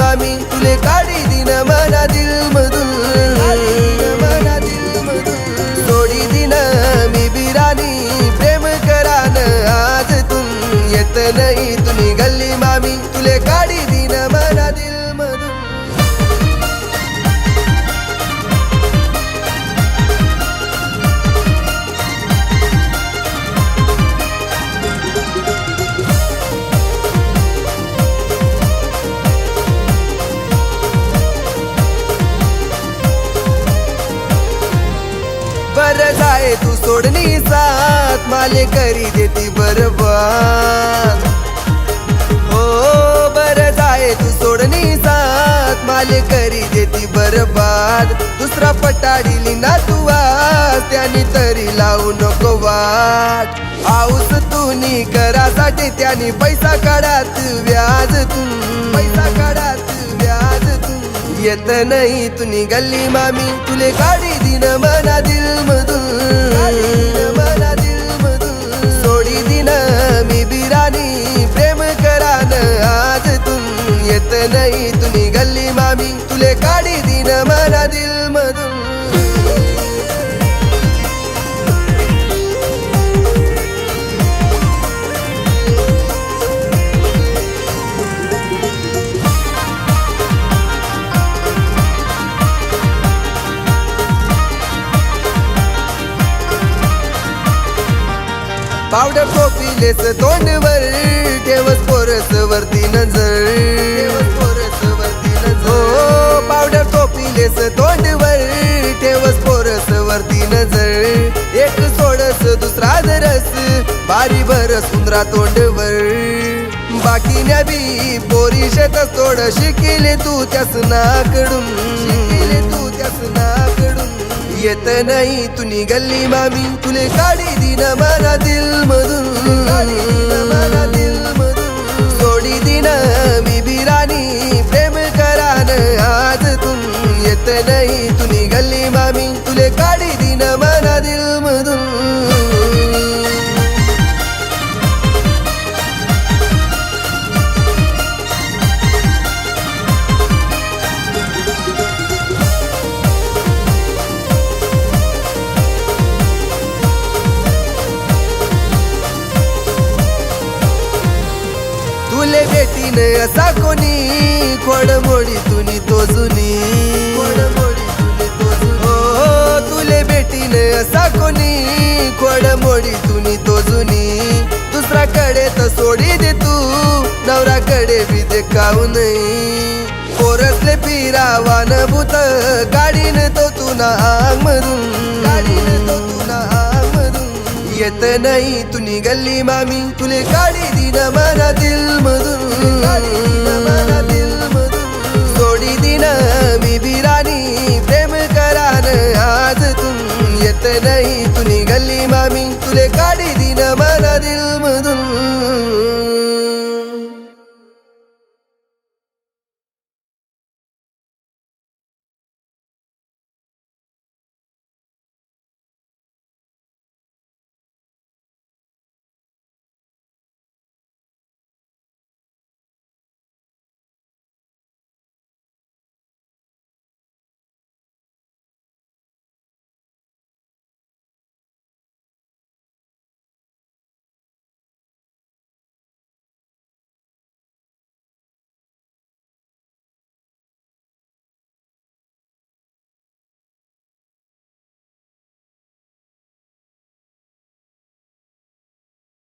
मामी तुले काढी दिन मना दिल मधून सोडी दिन मी बिरानी प्रेम करान आज तुम येत नाही तुम्ही गल्ली मामी तुले काढी दिन मना दिल मधून बर जाए तू सोडनी साथ माले करी देती बरबाद हो बर जाए तू सोडनी साथ माले करी देती बरबाद दुसरा पटाडीली ना तू आज त्यानी तरी लावू नको वाट आऊस तूनी करासाठी त्यानी पैसा काढात व्याज तू पैसा काढात व्याज तू येत नाही तुनी गल्ली मामी तुले काढी दिन मना दिल मधून सोडी दिन मी बिरानी प्रेम करान आज तुम येत नाही तुनी गल्ली मामी तुले काढी दिन मना दिल मधून पावडर टोपीलेस तोंडवर ठेवस पोरस वरती नजर हो पावडर टोपीलेस तोंडवर ठेवस पोरस वरती नजर एक सोडस दुसरा जरस बारी भरस सुंदरा तोंडवर बाकी बी पोरी शेतस तोड शिकिले तू त्यास नाकडून येत नाही तुनी गल्ली मामी तुले काढी दिन मना दिल मधून सोडी दिन मी बिरानी प्रेम करान आज तुम येत नाही तुनी गल्ली मामी तुले काढी दिन मना दिल मधून तुले भेटीन असा कोणी खोडमोडी तुनी तो जुनी हो तुले भेटीन असा कोणी खोडमोडी तुनी तो जुनी दुसराकडे तर सोडी दे तू नवराकडे बी दे काऊ नाही पोरसले फिरावान भूत गाडीन तो तुना आंग मधून येत नाही तुनी गल्ली मामी तुले काढी दिन मना दिल मधून